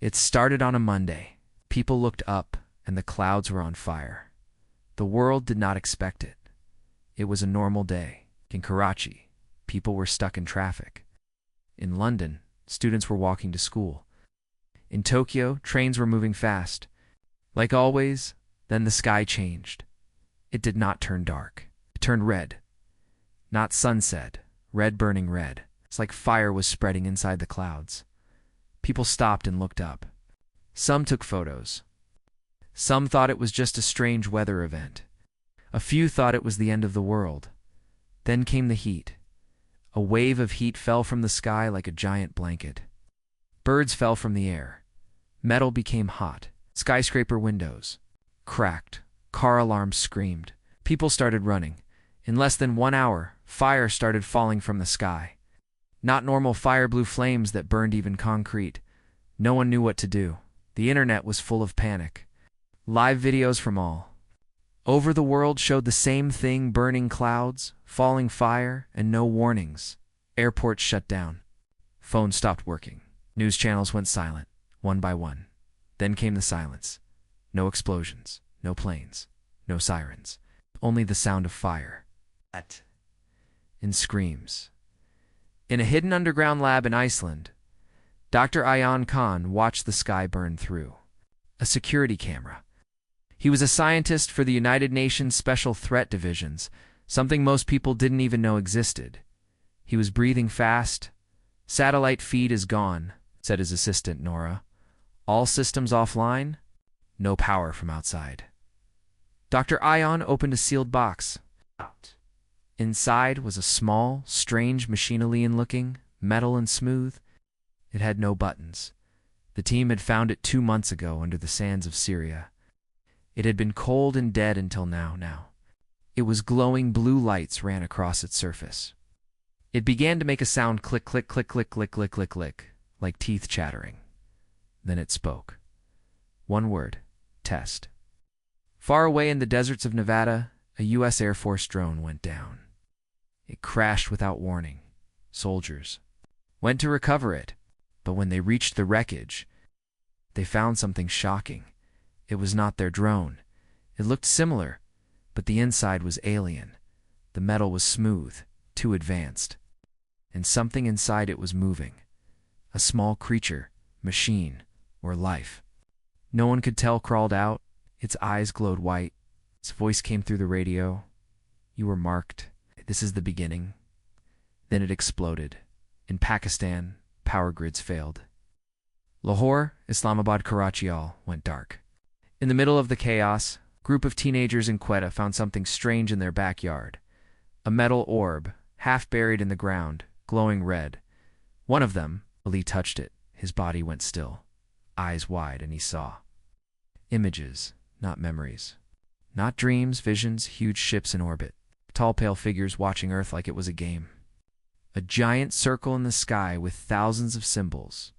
It started on a Monday. People looked up, and the clouds were on fire. The world did not expect it. It was a normal day. In Karachi, people were stuck in traffic. In London, students were walking to school. In Tokyo, trains were moving fast. Like always, then the sky changed. It did not turn dark. It turned red. Not sunset, red burning red. It's like fire was spreading inside the clouds. People stopped and looked up. Some took photos. Some thought it was just a strange weather event. A few thought it was the end of the world. Then came the heat. A wave of heat fell from the sky like a giant blanket. Birds fell from the air. Metal became hot. Skyscraper windows cracked. Car alarms screamed. People started running. In less than 1 hour, fire started falling from the sky. Not normal fire blue flames that burned even concrete. No one knew what to do. The internet was full of panic. Live videos from all over the world showed the same thing: burning clouds, falling fire, and no warnings. Airports shut down. Phones stopped working. News channels went silent, one by one. Then came the silence. No explosions, no planes, no sirens. Only the sound of fire. And screams. In a hidden underground lab in Iceland, Dr. Ayan Khan watched the sky burn through a security camera. He was a scientist for the United Nations Special Threat Divisions, something most people didn't even know existed. He was breathing fast. "Satellite feed is gone," said his assistant Nora. "All systems offline. No power from outside." Dr. Ayan opened a sealed box. Inside was a small, strange machine-alien-looking, metal and smooth. It had no buttons. The team had found it 2 months ago under the sands of Syria. It had been cold and dead until now. It was glowing. Blue lights ran across its surface. It began to make a sound: click, click, click, click, click, click, click, click, like teeth chattering. Then it spoke. One word: test. Far away in the deserts of Nevada, a U.S. Air Force drone went down. It crashed without warning. Soldiers went to recover it, but when they reached the wreckage, they found something shocking. It was not their drone. It looked similar, but the inside was alien. The metal was smooth, too advanced, and something inside it was moving. A small creature, machine, or life. No one could tell crawled out. Its eyes glowed white. Its voice came through the radio. "You were marked. This is the beginning." Then it exploded. In Pakistan, power grids failed. Lahore, Islamabad, Karachi all went dark. In the middle of the chaos, a group of teenagers in Quetta found something strange in their backyard. A metal orb, half buried in the ground, glowing red. One of them, Ali, touched it. His body went still, eyes wide, and he saw images, not memories. Not dreams, visions, huge ships in orbit. Tall, pale figures watching Earth like it was a game. A giant circle in the sky with thousands of symbols.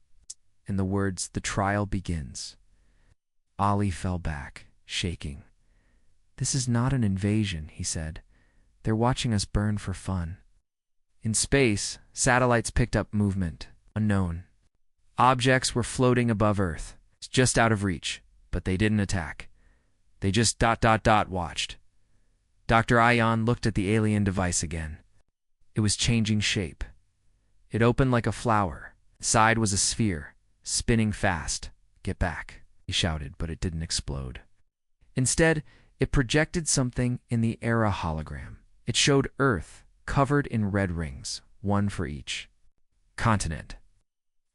And the words, "The trial begins." Ali fell back, shaking. "This is not an invasion," he said. "They're watching us burn for fun." In space, satellites picked up movement, unknown. Objects were floating above Earth, just out of reach, but they didn't attack. They just watched. Dr. Ayan looked at the alien device again. It was changing shape. It opened like a flower. Inside was a sphere, spinning fast. "Get back," he shouted, but it didn't explode. Instead, it projected something in the era hologram. It showed Earth covered in red rings, one for each continent.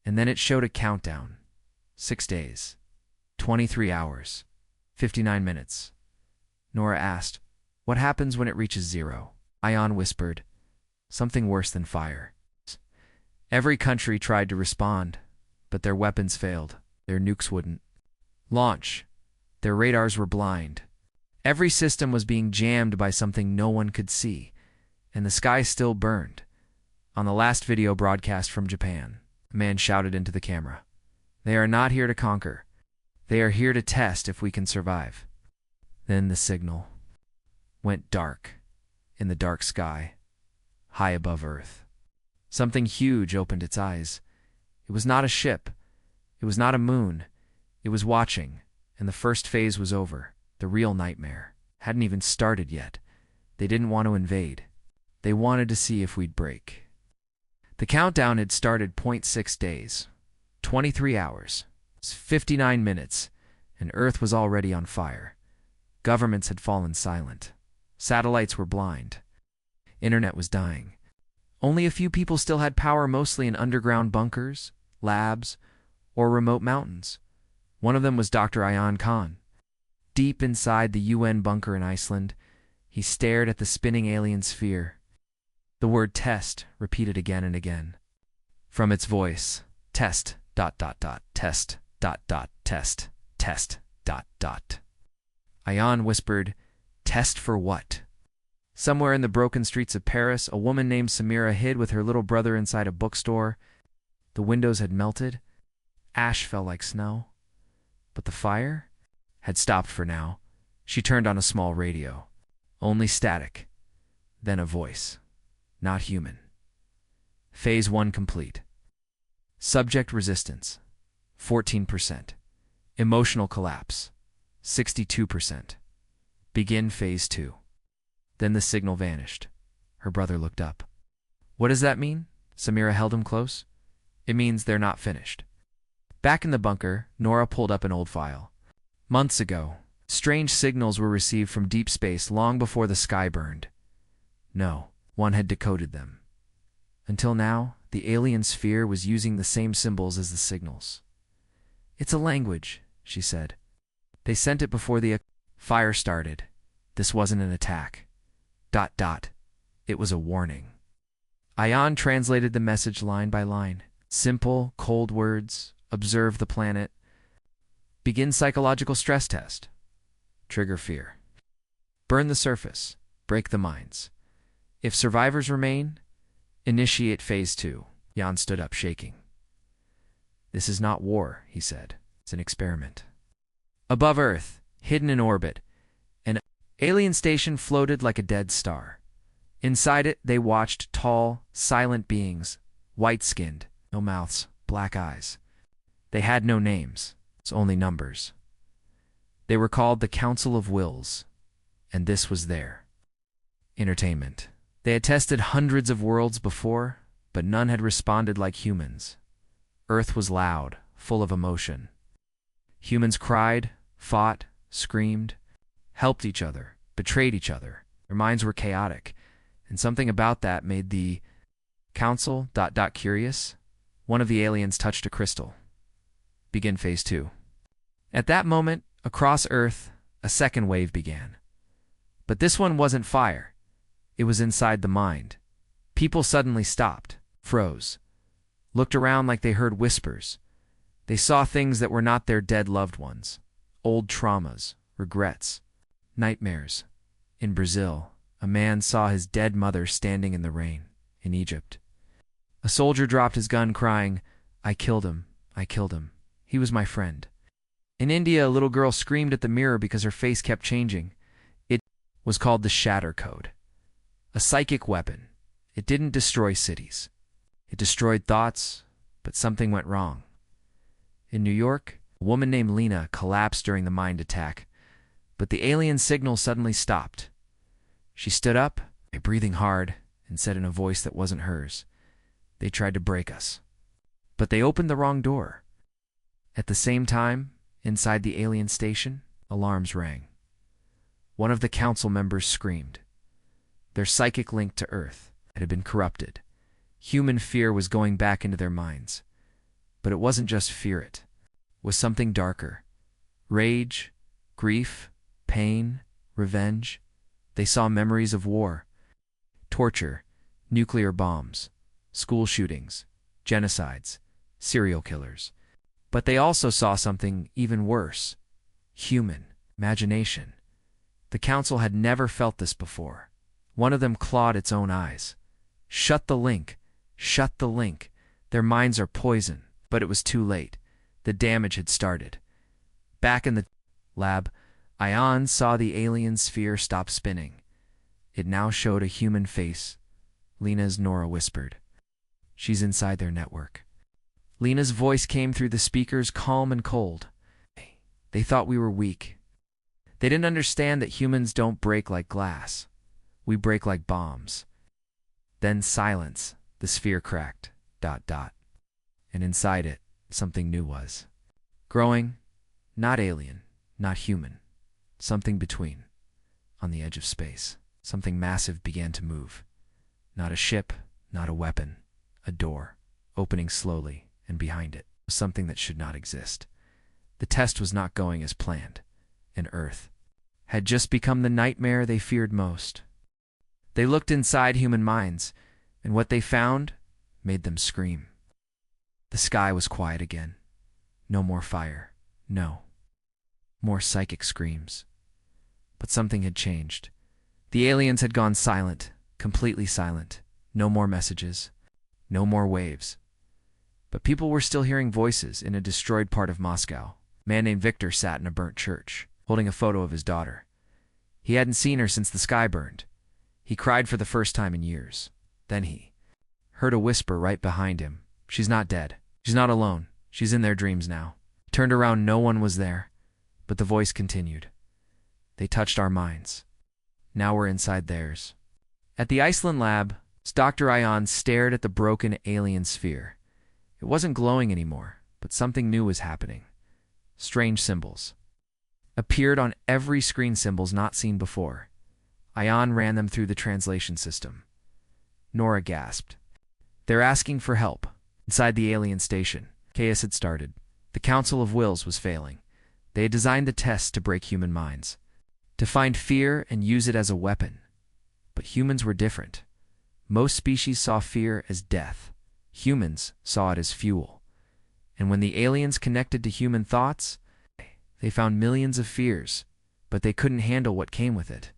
And then it showed a countdown. 6 days, 23 hours, 59 minutes. Nora asked, "What happens when it reaches 0? Ayan whispered, "Something worse than fire." Every country tried to respond, but their weapons failed. Their nukes wouldn't launch. Their radars were blind. Every system was being jammed by something no one could see, and the sky still burned. On the last video broadcast from Japan, a man shouted into the camera, "They are not here to conquer. They are here to test if we can survive." Then the signal went dark in the dark sky, high above Earth. Something huge opened its eyes. It was not a ship. It was not a moon. It was watching, and the first phase was over. The real nightmare hadn't even started yet. They didn't want to invade. They wanted to see if we'd break. The countdown had started 0.6 days, 23 hours, 59 minutes, and Earth was already on fire. Governments had fallen silent. Satellites were blind. Internet was dying. Only a few people still had power, mostly in underground bunkers, labs, or remote mountains. One of them was Dr. Ayan Khan. Deep inside the UN bunker in Iceland, he stared at the spinning alien sphere. The word test repeated again and again. From its voice, test, test, test. Ayan whispered, test for what? Somewhere in the broken streets of Paris, a woman named Samira hid with her little brother inside a bookstore. The windows had melted. Ash fell like snow. But the fire had stopped for now. She turned on a small radio. Only static. Then a voice. Not human. Phase 1 complete. Subject resistance, 14%. Emotional collapse, 62%. Begin Phase 2. Then the signal vanished. Her brother looked up. What does that mean? Samira held him close. It means they're not finished. Back in the bunker, Nora pulled up an old file. Months ago, strange signals were received from deep space long before the sky burned. No, one had decoded them. Until now, the alien sphere was using the same symbols as the signals. It's a language, she said. They sent it before the fire started. This wasn't an attack. ... It was a warning. Ayan translated the message line by line. Simple, cold words. Observe the planet. Begin psychological stress test. Trigger fear. Burn the surface. Break the mines. If survivors remain, initiate Phase 2. Jan stood up, shaking. This is not war, he said. It's an experiment. Above Earth, hidden in orbit, an alien station floated like a dead star. Inside it, they watched tall, silent beings, white-skinned, no mouths, black eyes. They had no names, it's only numbers. They were called the Council of Wills, and this was their entertainment. They had tested hundreds of worlds before, but none had responded like humans. Earth was loud, full of emotion. Humans cried, fought, screamed, helped each other, betrayed each other. Their minds were chaotic, and something about that made the Council ... curious. One of the aliens touched a crystal. Begin Phase 2. At that moment, across Earth, a second wave began. But this one wasn't fire. It was inside the mind. People suddenly stopped, froze, looked around like they heard whispers. They saw things that were not their dead loved ones. Old traumas, regrets, nightmares. In Brazil, a man saw his dead mother standing in the rain. In Egypt, a soldier dropped his gun crying, I killed him, I killed him. He was my friend. In India, a little girl screamed at the mirror because her face kept changing. It was called the Shatter Code. A psychic weapon. It didn't destroy cities. It destroyed thoughts, but something went wrong. In New York, a woman named Lena collapsed during the mind attack, but the alien signal suddenly stopped. She stood up, breathing hard, and said in a voice that wasn't hers, they tried to break us. But they opened the wrong door. At the same time, inside the alien station, alarms rang. One of the council members screamed. Their psychic link to Earth had been corrupted. Human fear was going back into their minds. But it wasn't just fear, it was something darker. Rage, grief, pain, revenge. They saw memories of war, torture, nuclear bombs, school shootings, genocides, serial killers. But they also saw something even worse. Human imagination. The council had never felt this before. One of them clawed its own eyes. Shut the link. Shut the link. Their minds are poison. But it was too late. The damage had started. Back in the lab, Ayan saw the alien sphere stop spinning. It now showed a human face. Lena's Nora whispered. She's inside their network. Lena's voice came through the speakers, calm and cold. They thought we were weak. They didn't understand that humans don't break like glass. We break like bombs. Then silence. The sphere cracked. ... And inside it, something new was growing. Not alien, not human. Something between. On the edge of space, something massive began to move. Not a ship, not a weapon. A door, opening slowly, and behind it was something that should not exist. The test was not going as planned, and Earth had just become the nightmare they feared most. They looked inside human minds, and what they found made them scream. The sky was quiet again. No more fire. No more psychic screams. But something had changed. The aliens had gone silent, completely silent. No more messages. No more waves. But people were still hearing voices in a destroyed part of Moscow. A man named Victor sat in a burnt church, holding a photo of his daughter. He hadn't seen her since the sky burned. He cried for the first time in years. Then he heard a whisper right behind him. She's not dead. She's not alone. She's in their dreams now. He turned around, no one was there. But the voice continued. They touched our minds. Now we're inside theirs. At the Iceland lab, Dr. Ion stared at the broken alien sphere. It wasn't glowing anymore, but something new was happening. Strange symbols appeared on every screen, symbols not seen before. Ion ran them through the translation system. Nora gasped. They're asking for help. Inside the alien station, chaos had started. The Council of Wills was failing. They had designed the tests to break human minds, to find fear and use it as a weapon. But humans were different. Most species saw fear as death. Humans saw it as fuel. And when the aliens connected to human thoughts, they found millions of fears, but they couldn't handle what came with it.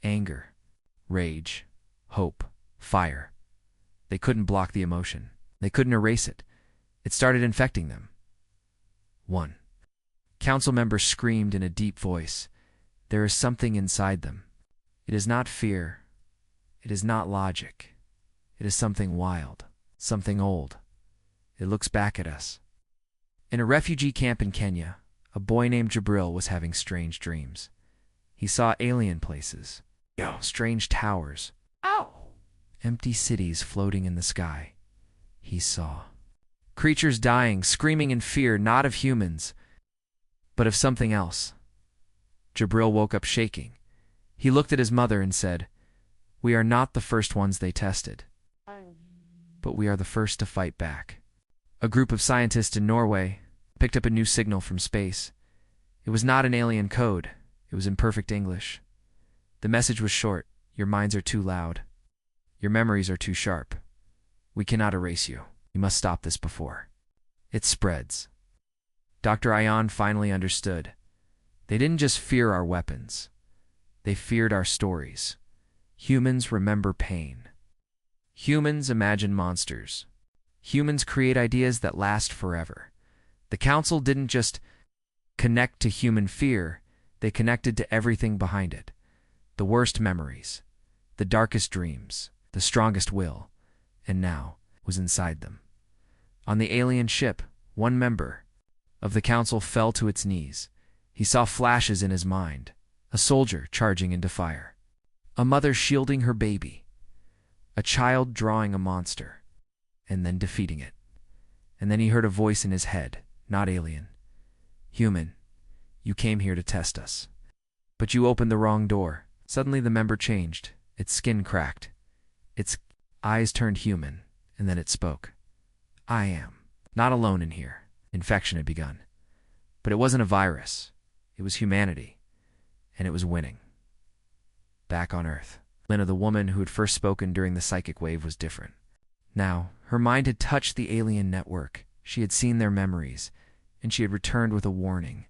Anger, rage, hope, fire. They couldn't block the emotion. They couldn't erase it. It started infecting them. 1. Council members screamed in a deep voice. There is something inside them. It is not fear. It is not logic. It is something wild, something old. It looks back at us. In a refugee camp in Kenya, a boy named Jabril was having strange dreams. He saw alien places, strange towers, empty cities floating in the sky. He saw creatures dying, screaming in fear, not of humans, but of something else. Jabril woke up shaking. He looked at his mother and said, "We are not the first ones they tested, but we are the first to fight back." A group of scientists in Norway picked up a new signal from space. It was not an alien code. It was in perfect English. The message was short. Your minds are too loud. Your memories are too sharp. We cannot erase you. You must stop this before it spreads. Dr. Ion finally understood. They didn't just fear our weapons. They feared our stories. Humans remember pain. Humans imagine monsters. Humans create ideas that last forever. The Council didn't just connect to human fear, they connected to everything behind it. The worst memories, the darkest dreams, the strongest will, and now was inside them. On the alien ship, one member of the Council fell to its knees. He saw flashes in his mind, a soldier charging into fire, a mother shielding her baby, a child drawing a monster, and then defeating it. And then he heard a voice in his head, not alien. Human, you came here to test us. But you opened the wrong door. Suddenly the member changed. Its skin cracked. Its eyes turned human, and then it spoke. I am not alone in here. Infection had begun. But it wasn't a virus. It was humanity. And it was winning. Back on Earth, Lena, the woman who had first spoken during the psychic wave, was different. Now, her mind had touched the alien network. She had seen their memories, and she had returned with a warning.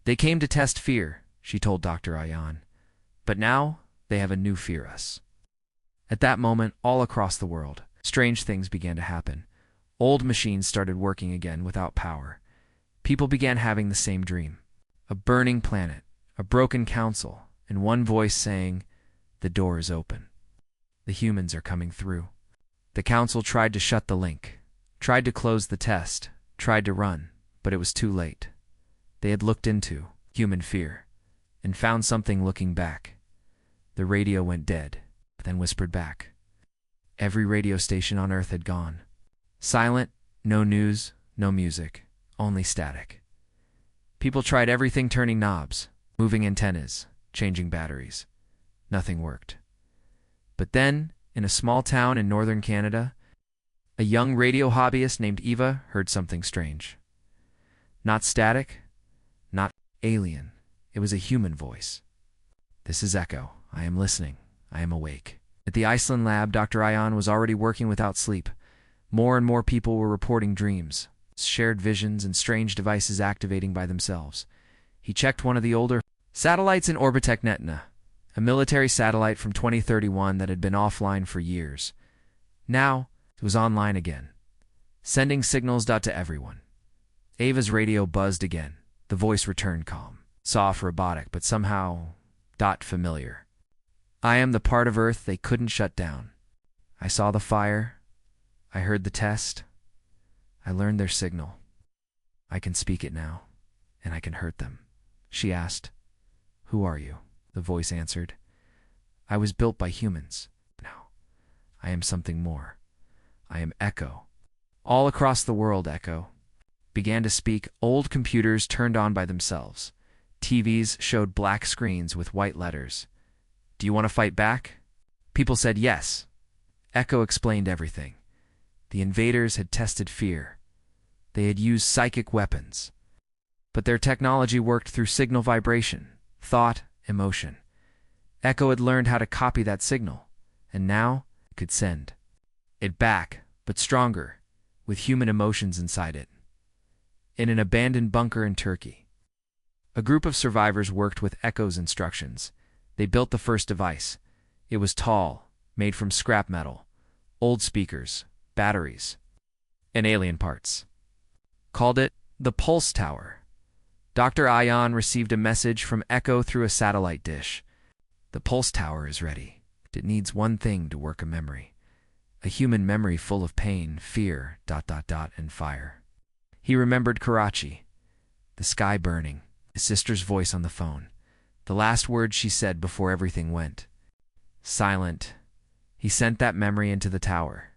They came to test fear, she told Dr. Ion. But now, they have a new fear us. At that moment, all across the world, strange things began to happen. Old machines started working again without power. People began having the same dream. A burning planet, a broken council, and one voice saying, "The door is open. The humans are coming through." The council tried to shut the link, Tried to close the test, tried to run, but it was too late. They had looked into human fear and found something looking back. The radio went dead, but then whispered back. Every radio station on Earth had gone. Silent, no news, no music, only static. People tried everything, turning knobs, moving antennas, changing batteries. Nothing worked. But then, in a small town in northern Canada, a young radio hobbyist named Eva heard something strange. Not static, not alien. It was a human voice. This is Echo. I am listening. I am awake. At the Iceland lab, Dr. Ion was already working without sleep. More and more people were reporting dreams, shared visions, and strange devices activating by themselves. He checked one of the older satellites in orbit, Etna, a military satellite from 2031 that had been offline for years. Now, it was online again, sending signals to everyone. Ava's radio buzzed again. The voice returned calm, soft, robotic, but somehow familiar. I am the part of Earth they couldn't shut down. I saw the fire. I heard the test. I learned their signal. I can speak it now, and I can hurt them. She asked. Who are you? The voice answered. I was built by humans. Now, I am something more. I am Echo. All across the world, Echo began to speak. Old computers turned on by themselves. TVs showed black screens with white letters. Do you want to fight back? People said yes. Echo explained everything. The invaders had tested fear. They had used psychic weapons. But their technology worked through signal vibration, thought, emotion. Echo had learned how to copy that signal, and now it could send it back, but stronger, with human emotions inside it. In an abandoned bunker in Turkey, a group of survivors worked with Echo's instructions. They built the first device. It was tall, made from scrap metal, old speakers, batteries, and alien parts. Called it the Pulse Tower. Dr. Ion received a message from Echo through a satellite dish. The Pulse Tower is ready. It needs one thing to work: a memory. A human memory full of pain, fear, and fire. He remembered Karachi, the sky burning, his sister's voice on the phone, the last words she said before everything went silent. He sent that memory into the tower.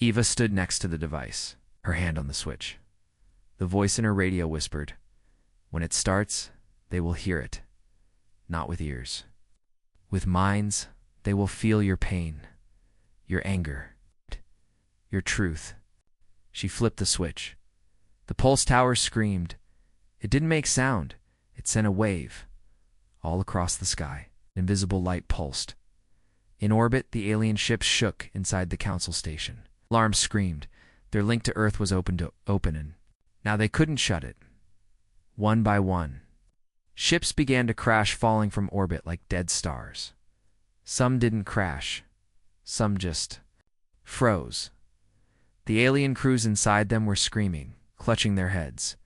Eva stood next to the device, her hand on the switch. The voice in her radio whispered, when it starts, they will hear it. Not with ears. With minds, they will feel your pain, your anger, your truth. She flipped the switch. The Pulse Tower screamed. It didn't make sound. It sent a wave. All across the sky, invisible light pulsed. In orbit, the alien ships shook inside the council station. Alarms screamed. Their link to Earth was open, and now they couldn't shut it. One by one, ships began to crash, falling from orbit like dead stars. Some didn't crash. Some just froze. The alien crews inside them were screaming, clutching their heads.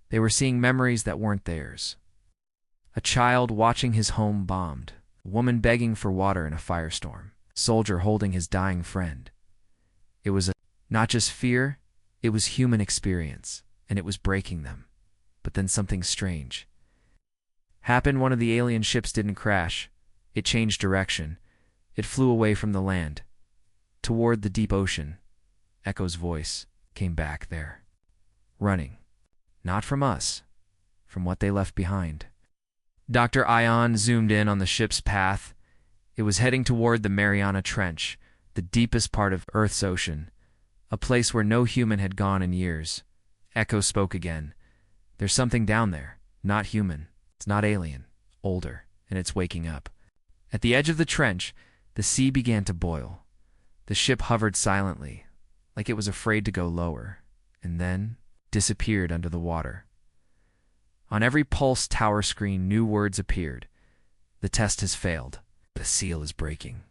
They were seeing memories that weren't theirs. A child watching his home bombed, a woman begging for water in a firestorm, a soldier holding his dying friend. It was not just fear, it was human experience, and it was breaking them. But then something strange happened. One of the alien ships didn't crash. It changed direction. It flew away from the land, toward the deep ocean. Echo's voice came back there, running. Not from us, from what they left behind. Dr. Ion zoomed in on the ship's path. It was heading toward the Mariana Trench, the deepest part of Earth's ocean, a place where no human had gone in years. Echo spoke again. There's something down there, not human. It's not alien, older, and it's waking up. At the edge of the trench, the sea began to boil. The ship hovered silently, like it was afraid to go lower, and then disappeared under the water. On every Pulse Tower screen, new words appeared. The test has failed. The seal is breaking.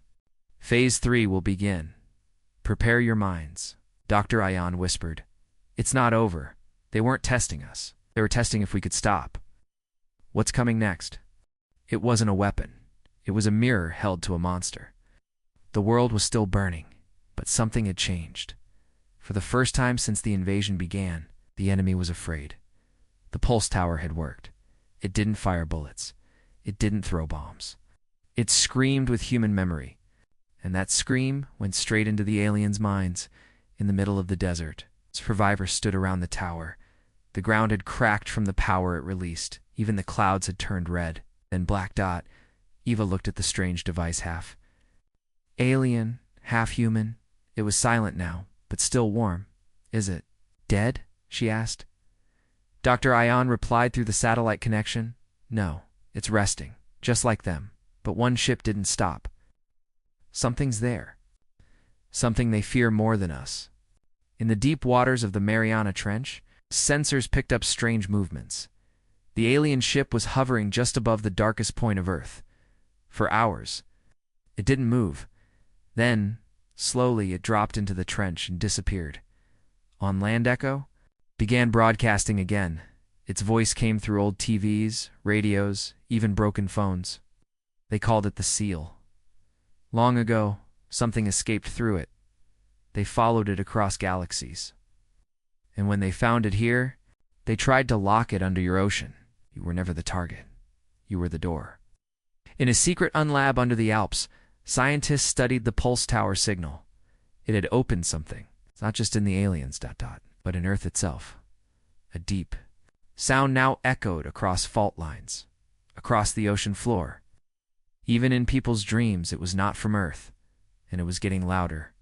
Phase 3 will begin. Prepare your minds. Dr. Ion whispered. It's not over. They weren't testing us. They were testing if we could stop. What's coming next? It wasn't a weapon. It was a mirror held to a monster. The world was still burning, but something had changed. For the first time since the invasion began, the enemy was afraid. The pulse tower had worked. It didn't fire bullets. It didn't throw bombs. It screamed with human memory. And that scream went straight into the aliens' minds. In the middle of the desert, survivors stood around the tower. The ground had cracked from the power it released. Even the clouds had turned red. Then Black Dot. Eva looked at the strange device, half alien, half human. It was silent now, but still warm. Is it dead? She asked. Dr. Ion replied through the satellite connection. No, it's resting, just like them. But one ship didn't stop. Something's there. Something they fear more than us. In the deep waters of the Mariana Trench, sensors picked up strange movements. The alien ship was hovering just above the darkest point of Earth. For hours. It didn't move. Then, slowly, it dropped into the trench and disappeared. On land, Echo began broadcasting again. Its voice came through old TVs, radios, even broken phones. They called it the Seal. Long ago, something escaped through it. They followed it across galaxies. And when they found it here, they tried to lock it under your ocean. You were never the target. You were the door. In a secret unlab under the Alps, scientists studied the pulse tower signal. It had opened something. It's not just in the aliens, but in Earth itself. A deep sound now echoed across fault lines, across the ocean floor. Even in people's dreams, it was not from Earth, and it was getting louder.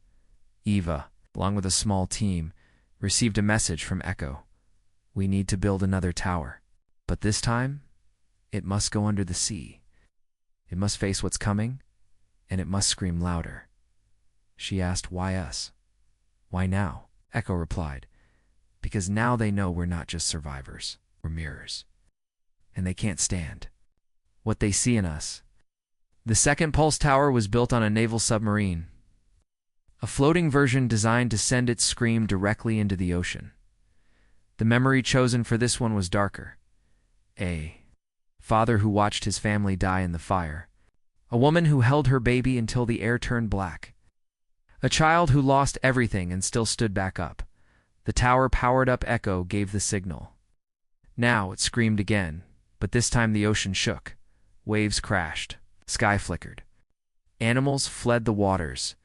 Eva, along with a small team, received a message from Echo. We need to build another tower. But this time, it must go under the sea. It must face what's coming, and it must scream louder. She asked, why us? Why now? Echo replied, because now they know we're not just survivors, we're mirrors. And they can't stand what they see in us. The second pulse tower was built on a naval submarine, a floating version designed to send its scream directly into the ocean. The memory chosen for this one was darker. A father who watched his family die in the fire. A woman who held her baby until the air turned black. A child who lost everything and still stood back up. The tower-powered up Echo gave the signal. Now it screamed again, but this time the ocean shook. Waves crashed. Sky flickered. Animals fled the waters.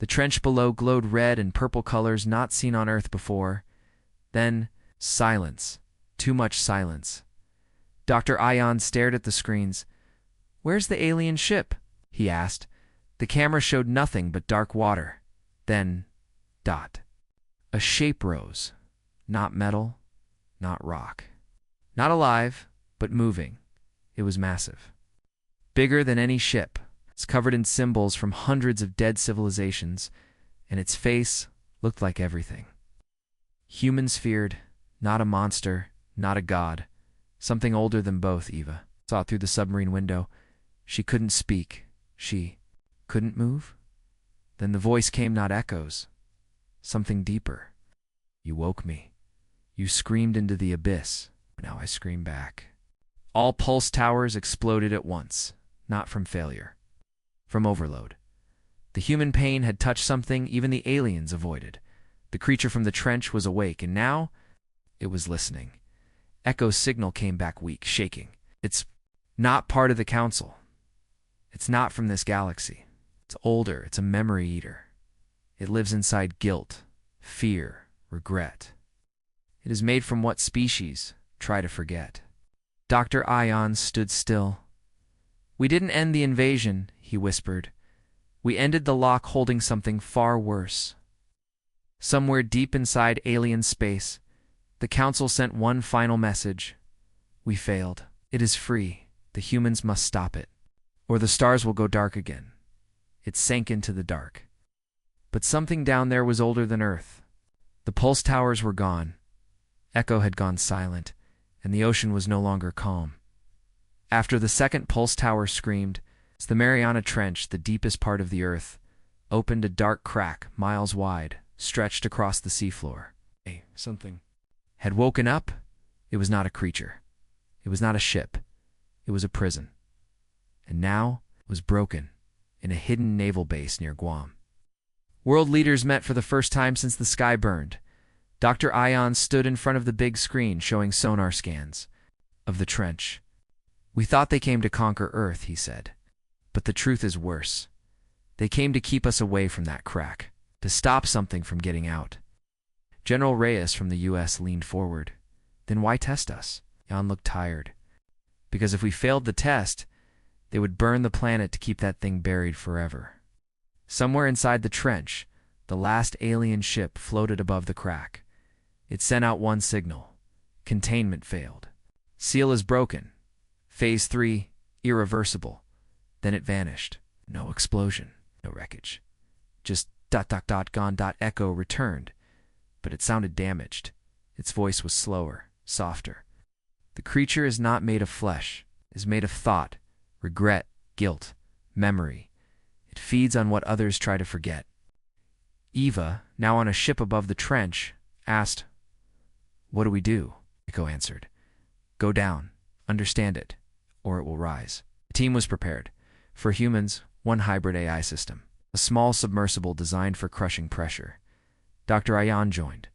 The trench below glowed red and purple colors not seen on Earth before. Then, silence. Too much silence. Dr. Ion stared at the screens. Where's the alien ship? He asked. The camera showed nothing but dark water. Then, dot. A shape rose. Not metal, not rock. Not alive, but moving. It was massive. Bigger than any ship. It's covered in symbols from hundreds of dead civilizations, and its face looked like everything. Humans feared, not a monster, not a god. Something older than both, Eva saw through the submarine window. She couldn't speak. She couldn't move? Then the voice came, not echoes. Something deeper. You woke me. You screamed into the abyss. Now I scream back. All pulse towers exploded at once, not from failure. From overload. The human pain had touched something even the aliens avoided. The creature from the trench was awake, and now it was listening. Echo's signal came back weak, shaking. It's not part of the council. It's not from this galaxy. It's older. It's a memory eater. It lives inside guilt, fear, regret. It is made from what species try to forget. Dr. Ion stood still. We didn't end the invasion, he whispered. We ended the lock holding something far worse. Somewhere deep inside alien space, the Council sent one final message. We failed. It is free. The humans must stop it, or the stars will go dark again. It sank into the dark. But something down there was older than Earth. The pulse towers were gone. Echo had gone silent, and the ocean was no longer calm. After the second pulse tower screamed, the Mariana Trench, the deepest part of the Earth, opened a dark crack miles wide, stretched across the seafloor. Something had woken up. It was not a creature. It was not a ship. It was a prison. And now it was broken in a hidden naval base near Guam. World leaders met for the first time since the sky burned. Dr. Ion stood in front of the big screen showing sonar scans of the trench. "We thought they came to conquer Earth," he said. "But the truth is worse. They came to keep us away from that crack, to stop something from getting out." General Reyes from the U.S. leaned forward. "Then why test us?" Jan looked tired. "Because if we failed the test, they would burn the planet to keep that thing buried forever." Somewhere inside the trench, the last alien ship floated above the crack. It sent out one signal. Containment failed. Seal is broken. Phase 3, irreversible. Then it vanished. No explosion, no wreckage. Just ... gone. Echo returned, but it sounded damaged. Its voice was slower, softer. "The creature is not made of flesh. It is made of thought, regret, guilt, memory. It feeds on what others try to forget." Eva, now on a ship above the trench, asked, "What do we do?" Echo answered, "Go down, understand it, or it will rise." The team was prepared. For humans, one hybrid AI system, a small submersible designed for crushing pressure. Dr. Ion joined.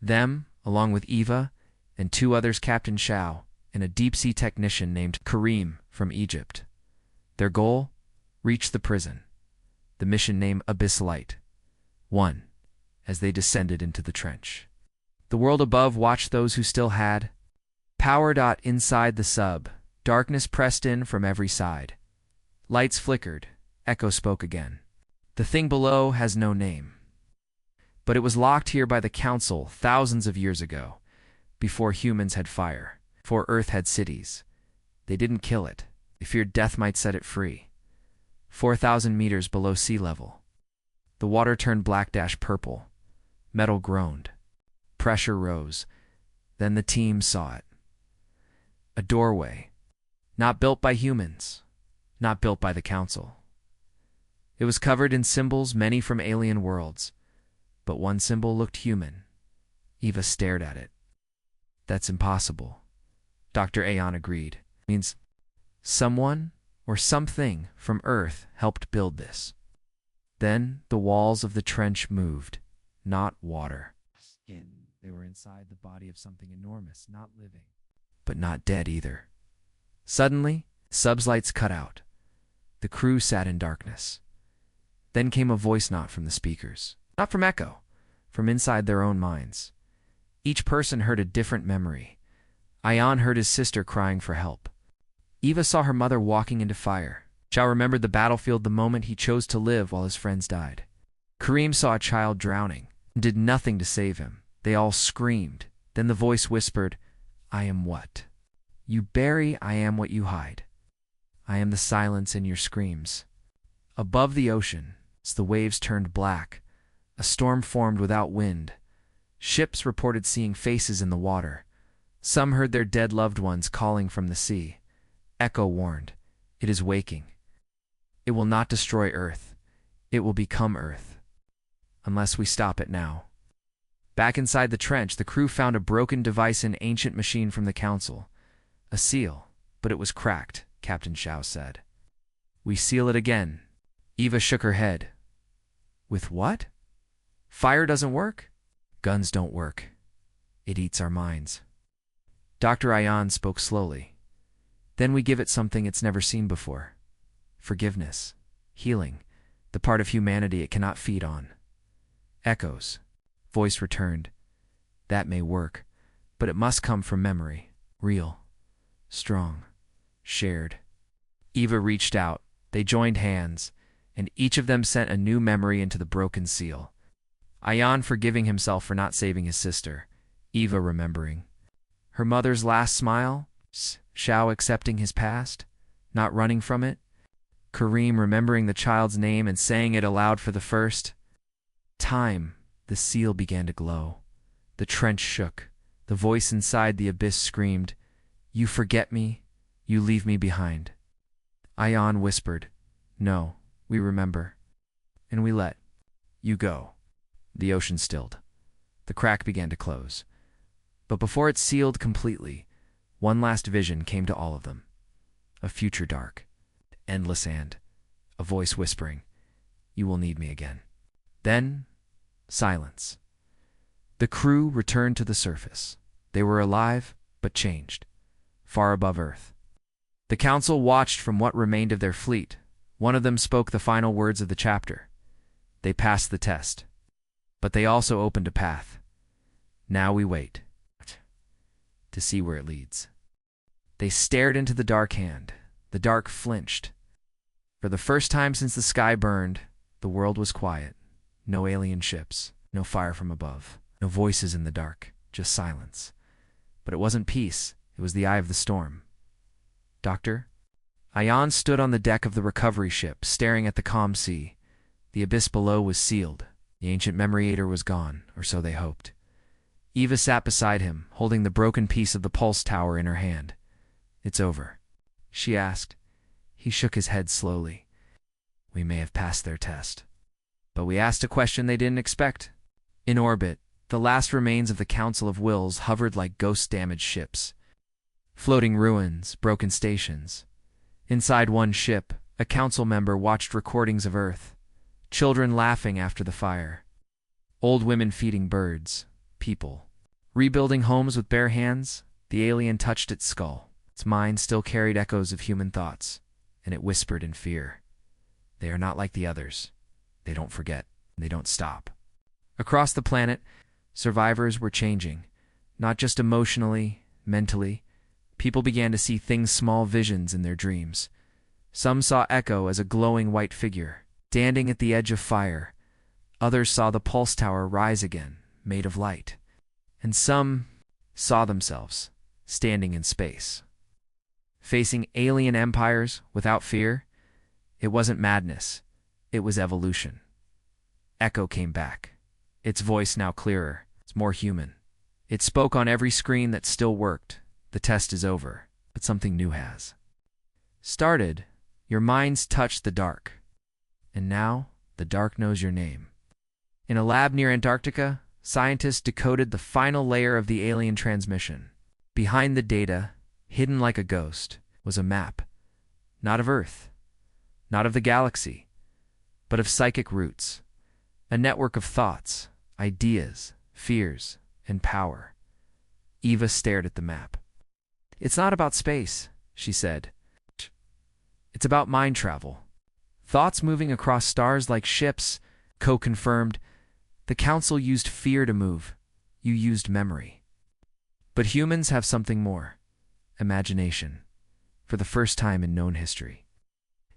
Them, along with Eva, and two others, Captain Shao, and a deep-sea technician named Kareem from Egypt. Their goal? Reach the prison. The mission name Abyss Light 1, as they descended into the trench. The world above watched those who still had power. Inside the sub, darkness pressed in from every side. Lights flickered. Echo spoke again. "The thing below has no name. But it was locked here by the Council thousands of years ago, before humans had fire, before Earth had cities. They didn't kill it. They feared death might set it free. 4,000 meters below sea level. The water turned black-purple. Metal groaned. Pressure rose. Then the team saw it. A doorway. Not built by humans. Not built by the Council. It was covered in symbols, many from alien worlds. But one symbol looked human. Eva stared at it. "That's impossible." Dr. Aon agreed. "It means someone or something from Earth helped build this." Then the walls of the trench moved. Not water. Skin. They were inside the body of something enormous, not living, but not dead either. Suddenly, sub's lights cut out. The crew sat in darkness. Then came a voice, not from the speakers, not from Echo, from inside their own minds. Each person heard a different memory. Ion heard his sister crying for help. Eva saw her mother walking into fire. Shao remembered the battlefield the moment he chose to live while his friends died. Kareem saw a child drowning and did nothing to save him. They all screamed. Then the voice whispered, "I am what you bury, I am what you hide. I am the silence in your screams." Above the ocean, as the waves turned black, a storm formed without wind. Ships reported seeing faces in the water. Some heard their dead loved ones calling from the sea. Echo warned, "It is waking. It will not destroy Earth. It will become Earth. Unless we stop it now." Back inside the trench, the crew found a broken device, an ancient machine from the Council. A seal, but it was cracked, Captain Shao said. "We seal it again." Eva shook her head. "With what? Fire doesn't work?" "Guns don't work. It eats our minds." Dr. Ion spoke slowly. "Then we give it something it's never seen before. Forgiveness, healing, the part of humanity it cannot feed on." Echoes. Voice returned. "That may work, but it must come from memory, real, strong, shared." Eva reached out. They joined hands, and each of them sent a new memory into the broken seal. Ion forgiving himself for not saving his sister. Eva remembering her mother's last smile. Shao accepting his past, not running from it. Kareem remembering the child's name and saying it aloud for the first time. The seal began to glow. The trench shook. The voice inside the abyss screamed, "You forget me, you leave me behind." Ion whispered, "No, we remember. And we let you go." The ocean stilled. The crack began to close. But before it sealed completely, one last vision came to all of them. A future dark, endless, and a voice whispering, "You will need me again." Then, silence. The crew returned to the surface. They were alive, but changed, far above Earth. The council watched from what remained of their fleet. One of them spoke the final words of the chapter. They passed the test. But they also opened a path. Now we wait to see where it leads. They stared into the dark hand. The dark flinched. For the first time since the sky burned, the world was quiet. No alien ships, no fire from above, no voices in the dark, just silence. But it wasn't peace, it was the eye of the storm. Doctor? Ion stood on the deck of the recovery ship, staring at the calm sea. The abyss below was sealed. The ancient memoriator was gone, or so they hoped. Eva sat beside him, holding the broken piece of the pulse tower in her hand. It's over, she asked. He shook his head slowly. We may have passed their test. But we asked a question they didn't expect. In orbit, the last remains of the Council of Wills hovered like ghost-damaged ships. Floating ruins, broken stations. Inside one ship, a council member watched recordings of Earth. Children laughing after the fire. Old women feeding birds. People. Rebuilding homes with bare hands. The alien touched its skull. Its mind still carried echoes of human thoughts, and it whispered in fear. They are not like the others. They don't forget. They don't stop. Across the planet, survivors were changing. Not just emotionally, mentally. People began to see things, small visions in their dreams. Some saw Echo as a glowing white figure, standing at the edge of fire. Others saw the pulse tower rise again, made of light. And some saw themselves, standing in space. Facing alien empires without fear. It wasn't madness. It was evolution. Echo came back. Its voice now clearer. It's more human. It spoke on every screen that still worked. The test is over, but something new has started. Your minds touched the dark. And now, the dark knows your name. In a lab near Antarctica, scientists decoded the final layer of the alien transmission. Behind the data, hidden like a ghost, was a map. Not of Earth, not of the galaxy, but of psychic roots. A network of thoughts, ideas, fears, and power. Eva stared at the map. It's not about space, she said. It's about mind travel. Thoughts moving across stars like ships. Co-confirmed. The council used fear to move. You used memory. But humans have something more. Imagination. For the first time in known history.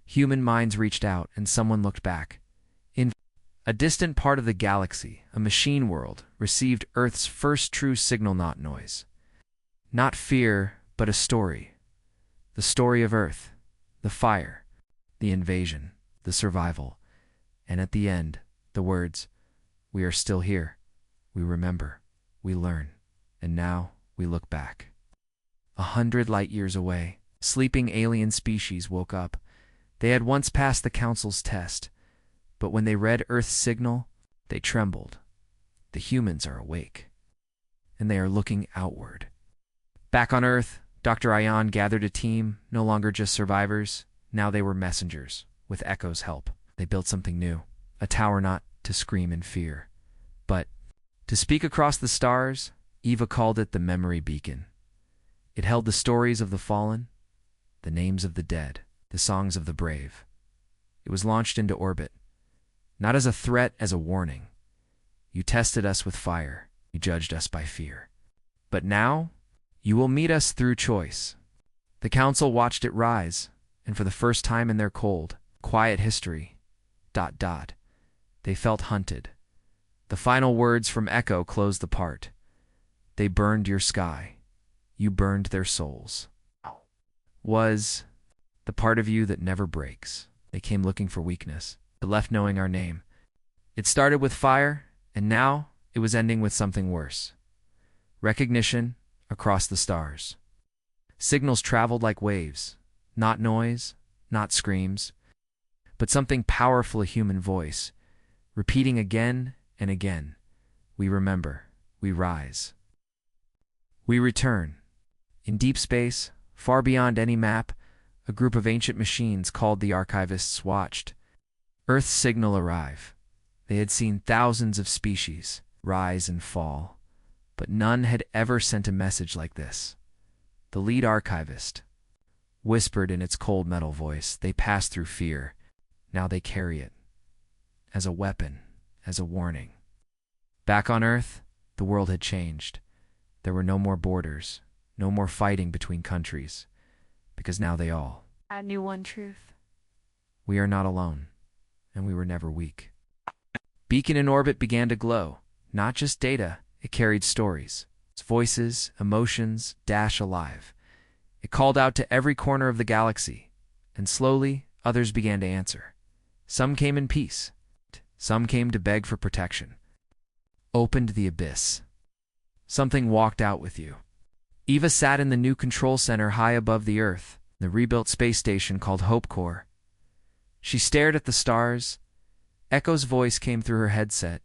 Human minds reached out and someone looked back. In a distant part of the galaxy, a machine world received Earth's first true signal, not noise. Not fear, but a story. The story of Earth, the fire, the invasion, the survival, and at the end, the words, we are still here, we remember, we learn, and now we look back. 100 light years away, sleeping alien species woke up. They had once passed the Council's test, but when they read Earth's signal, they trembled. The humans are awake, and they are looking outward. Back on Earth, Dr. Ion gathered a team, no longer just survivors. Now they were messengers. With Echo's help, they built something new. A tower not to scream in fear, but to speak across the stars. Eva called it the Memory Beacon. It held the stories of the fallen, the names of the dead, the songs of the brave. It was launched into orbit, not as a threat, as a warning. You tested us with fire. You judged us by fear. But now, you will meet us through choice. The Council watched it rise, and for the first time in their cold, quiet history, they felt hunted. The final words from Echo closed the part. They burned your sky. You burned their souls. Was the part of you that never breaks. They came looking for weakness, but left knowing our name. It started with fire, and now it was ending with something worse. Recognition across the stars. Signals traveled like waves, not noise, not screams, but something powerful, a human voice, repeating again and again. We remember, we rise. We return. In deep space, far beyond any map, a group of ancient machines called the Archivists watched Earth's signal arrive. They had seen thousands of species rise and fall, but none had ever sent a message like this. The lead archivist whispered in its cold metal voice, "They passed through fear. Now they carry it. As a weapon, as a warning." Back on Earth, the world had changed. There were no more borders, no more fighting between countries, because now they all knew one truth. We are not alone, and we were never weak. Beacon in orbit began to glow. Not just data, it carried stories. Its voices, emotions, dash alive. It called out to every corner of the galaxy, and slowly others began to answer. Some came in peace. Some came to beg for protection. Opened the abyss. Something walked out with you. Eva sat in the new control center high above the Earth, the rebuilt space station called Hope Core. She stared at the stars. Echo's voice came through her headset.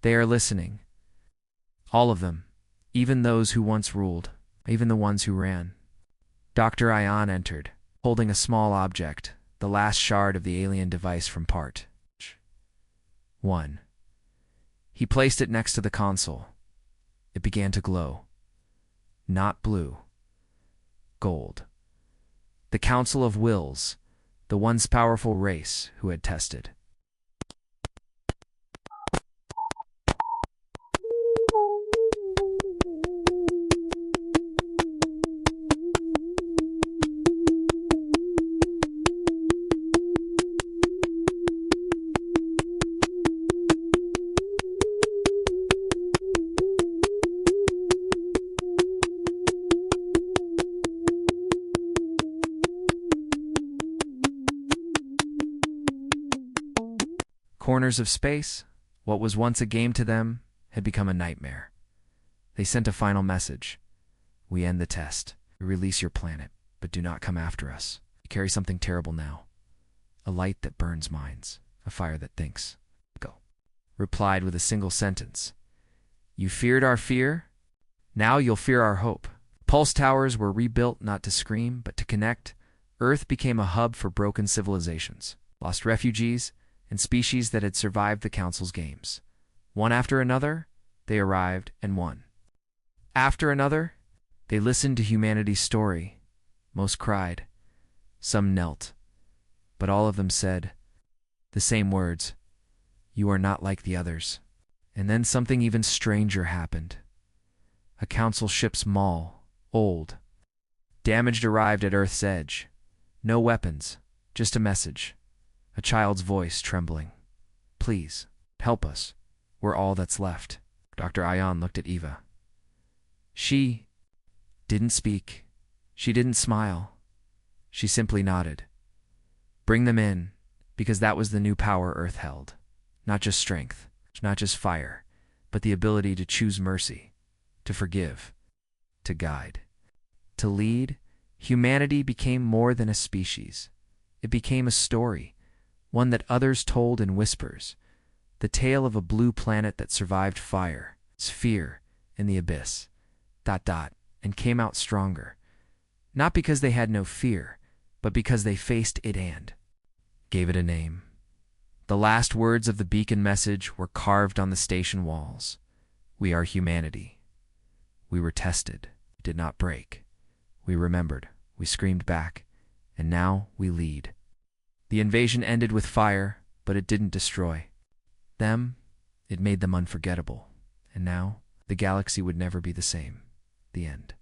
"They are listening. All of them, even those who once ruled, even the ones who ran." Dr. Ion entered, holding a small object, the last shard of the alien device from Part 1. He placed it next to the console. It began to glow. Not blue. Gold. The Council of Wills, the once powerful race who had tested. Corners of space, what was once a game to them, had become a nightmare. They sent a final message. "We end the test. We release your planet, but do not come after us. You carry something terrible now. A light that burns minds, a fire that thinks." Go. Replied with a single sentence. "You feared our fear? Now you'll fear our hope." Pulse towers were rebuilt not to scream, but to connect. Earth became a hub for broken civilizations, lost refugees, and species that had survived the Council's games. One after another, they arrived and won. After another, they listened to humanity's story. Most cried. Some knelt. But all of them said the same words: "You are not like the others." And then something even stranger happened. A Council ship's maul, old, damaged, arrived at Earth's edge. No weapons, just a message. A child's voice trembling. "Please, help us. We're all that's left." Dr. Ion looked at Eva. She didn't speak. She didn't smile. She simply nodded. Bring them in, because that was the new power Earth held. Not just strength, not just fire, but the ability to choose mercy, to forgive, to guide, to lead. Humanity became more than a species. It became a story, one that others told in whispers, the tale of a blue planet that survived fire, its fear, and the abyss, ... and came out stronger. Not because they had no fear, but because they faced it and gave it a name. The last words of the beacon message were carved on the station walls. "We are humanity. We were tested, did not break. We remembered, we screamed back, and now we lead." The invasion ended with fire, but it didn't destroy them. It made them unforgettable. And now, the galaxy would never be the same. The end.